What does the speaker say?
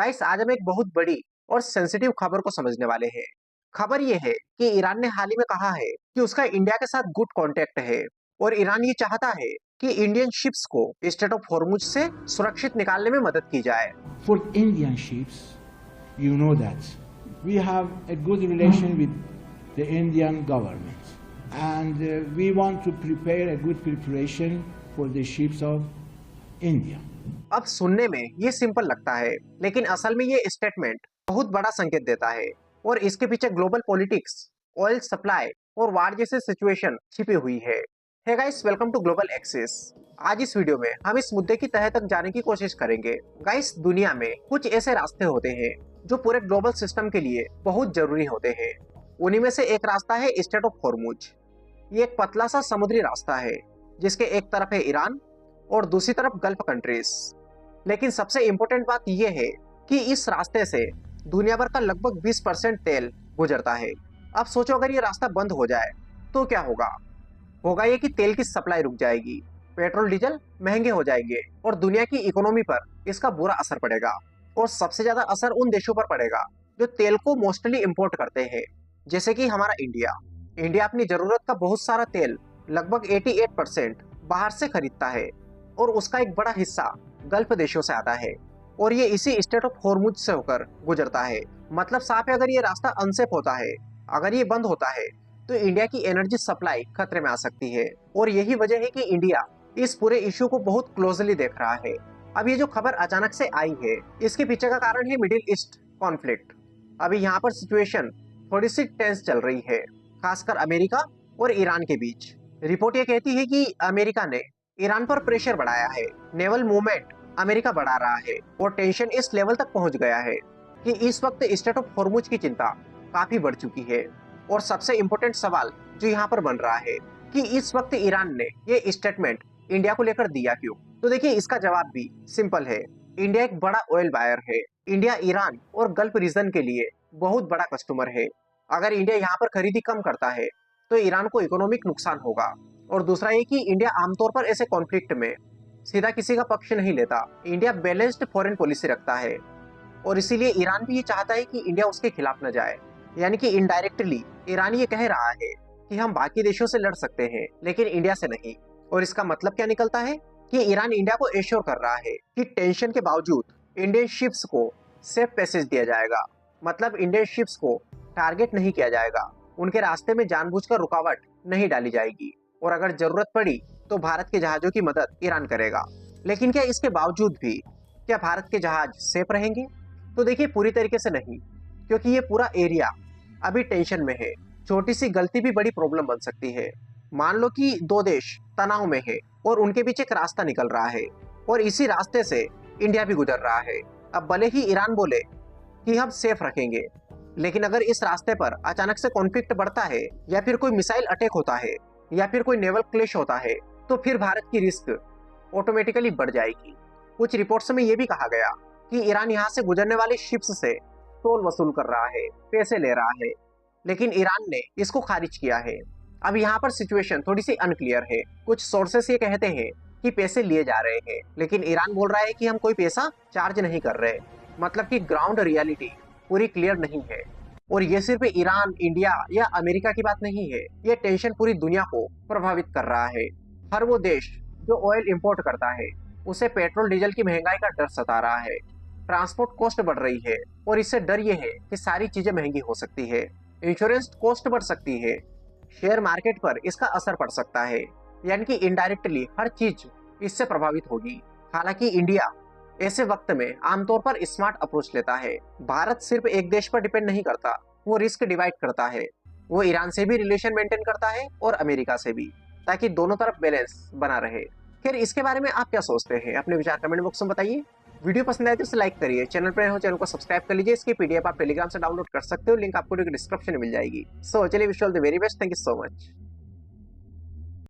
Guys, आज हम एक बहुत बड़ी और सेंसिटिव खबर को समझने वाले हैं। खबर ये है कि ईरान ने हाल ही में कहा है कि उसका इंडिया के साथ गुड कांटेक्ट है और ईरान ये चाहता है कि इंडियन शिप्स को स्ट्रेट ऑफ हॉर्मुज से सुरक्षित निकालने में मदद की जाए। For Indian ships, you know that we have a good relation with the Indian government, and we want to prepare a good preparation for the ships of India. अब सुनने में ये सिंपल लगता है, लेकिन असल में ये स्टेटमेंट बहुत बड़ा संकेत देता है और इसके पीछे ग्लोबल पॉलिटिक्स, ऑयल सप्लाई और वार जैसे सिचुएशन छिपी हुई है। Hey guys, welcome to Global Access. आज इस वीडियो में हम इस मुद्दे की तह तक जाने की कोशिश करेंगे। गाइस, दुनिया में कुछ ऐसे रास्ते होते हैं जो पूरे ग्लोबल सिस्टम के लिए बहुत जरूरी होते हैं। उन्हीं में से एक रास्ता है स्ट्रेट ऑफ हॉर्मुज। ये एक पतला सा समुद्री रास्ता है जिसके एक तरफ है ईरान और दूसरी तरफ गल्फ कंट्रीज। लेकिन सबसे इम्पोर्टेंट बात यह है कि इस रास्ते से दुनिया भर का लगभग 20% तेल गुजरता है। अब सोचो, अगर ये रास्ता बंद हो जाए तो क्या होगा ये कि तेल की सप्लाई रुक जाएगी, पेट्रोल डीजल महंगे हो जाएंगे और दुनिया की इकोनॉमी पर इसका बुरा असर पड़ेगा। और सबसे ज्यादा असर उन देशों पर पड़ेगा जो तेल को मोस्टली इंपोर्ट करते हैं, जैसे कि हमारा इंडिया अपनी जरूरत का बहुत सारा तेल, लगभग 88% बाहर से खरीदता है और उसका एक बड़ा हिस्सा गल्फ देशों से आता है और ये इसी स्ट्रेट ऑफ हॉर्मुज से होकर गुजरता है। मतलब साफ है, अगर ये रास्ता अनसेफ होता है, अगर ये बंद होता है, तो इंडिया की एनर्जी सप्लाई खतरे में आ सकती है। और यही वजह है कि इंडिया इस पूरे इश्यू को बहुत क्लोजली देख रहा है। अब ये जो खबर अचानक से आई है, इसके पीछे का कारण है मिडिल ईस्ट कॉन्फ्लिक्ट। अभी यहाँ पर सिचुएशन थोड़ी सी टेंस चल रही है, खासकर अमेरिका और ईरान के बीच। रिपोर्ट ये कहती है कि अमेरिका ने ईरान पर प्रेशर बढ़ाया है, नेवल मूवमेंट अमेरिका बढ़ा रहा है और टेंशन इस लेवल तक पहुंच गया है कि इस वक्त स्ट्रेट ऑफ हॉर्मुज की चिंता काफी बढ़ चुकी है। और सबसे इम्पोर्टेंट सवाल जो यहाँ पर बन रहा है कि इस वक्त ईरान ने ये स्टेटमेंट इंडिया को लेकर दिया क्यों? तो देखिए, इसका जवाब भी सिंपल है। इंडिया एक बड़ा ऑयल बायर है। इंडिया ईरान और गल्फ रीजन के लिए बहुत बड़ा कस्टमर है। अगर इंडिया यहाँ पर खरीदी कम करता है तो ईरान को इकोनॉमिक नुकसान होगा। और दूसरा ये कि इंडिया आमतौर पर ऐसे कॉन्फ्लिक्ट में सीधा किसी का पक्ष नहीं लेता। इंडिया बैलेंस्ड फॉरेन पॉलिसी रखता है और इसीलिए ईरान भी ये चाहता है कि इंडिया उसके खिलाफ न जाए। यानी कि इनडायरेक्टली ईरान ये कह रहा है कि हम बाकी देशों से लड़ सकते हैं लेकिन इंडिया से नहीं। और इसका मतलब क्या निकलता है कि ईरान इंडिया को एश्योर कर रहा है कि टेंशन के बावजूद इंडियन शिप्स को सेफ पैसेज दिया जाएगा। मतलब इंडियन शिप्स को टारगेट नहीं किया जाएगा, उनके रास्ते में जानबूझकर रुकावट नहीं डाली जाएगी और अगर जरूरत पड़ी तो भारत के जहाजों की मदद ईरान करेगा। लेकिन क्या इसके बावजूद भी क्या भारत के जहाज सेफ रहेंगे? तो देखिए, पूरी तरीके से नहीं, क्योंकि ये पूरा एरिया अभी टेंशन में है। छोटी सी गलती भी बड़ी प्रॉब्लम बन सकती है। मान लो कि दो देश तनाव में है और उनके बीच एक रास्ता निकल रहा है और इसी रास्ते से इंडिया भी गुजर रहा है। अब भले ही ईरान बोले कि हम सेफ रखेंगे, लेकिन अगर इस रास्ते पर अचानक से कॉन्फ्लिक्ट बढ़ता है या फिर कोई मिसाइल अटैक होता है या फिर कोई नेवल क्लैश होता है, तो फिर भारत की रिस्क ऑटोमेटिकली बढ़ जाएगी। कुछ रिपोर्ट्स में यह भी कहा गया कि ईरान यहाँ से गुजरने वाले शिप्स से टोल वसूल कर रहा है, पैसे ले रहा है, लेकिन ईरान ने इसको खारिज किया है। अब यहाँ पर सिचुएशन थोड़ी सी अनक्लियर है। कुछ सोर्सेस ये कहते हैं कि पैसे लिए जा रहे हैं, लेकिन ईरान बोल रहा है कि हम कोई पैसा चार्ज नहीं कर रहे। मतलब कि ग्राउंड रियलिटी पूरी क्लियर नहीं है। और ये सिर्फ ईरान, इंडिया या अमेरिका की बात नहीं है, ये टेंशन पूरी दुनिया को प्रभावित कर रहा है। हर वो देश जो ऑयल इंपोर्ट करता है उसे पेट्रोल डीजल की महंगाई का डर सता रहा है। ट्रांसपोर्ट कॉस्ट बढ़ रही है और इससे डर ये है कि सारी चीजें महंगी हो सकती है। इंश्योरेंस कॉस्ट बढ़ सकती है, शेयर मार्केट पर इसका असर पड़ सकता है। यानी कि इनडायरेक्टली हर चीज इससे प्रभावित होगी। हालांकि इंडिया ऐसे वक्त में आमतौर पर स्मार्ट अप्रोच लेता है। भारत सिर्फ एक देश पर डिपेंड नहीं करता, वो रिस्क डिवाइड करता है। वो ईरान से भी रिलेशन मेंटेन करता है और अमेरिका से भी, ताकि दोनों तरफ बैलेंस बना रहे। खैर, इसके बारे में आप क्या सोचते हैं? अपने विचार कमेंट बॉक्स में बताइए। वीडियो पसंद आए तो इसे लाइक करिए, चैनल पर हो चैनल को सब्सक्राइब कर लीजिए। इसकी पीडीएफ आप टेलीग्राम से डाउनलोड कर सकते हो, लिंक आपको डिस्क्रिप्शन में मिल जाएगी। सो चलिए, wish you all the very best. Thank you so much.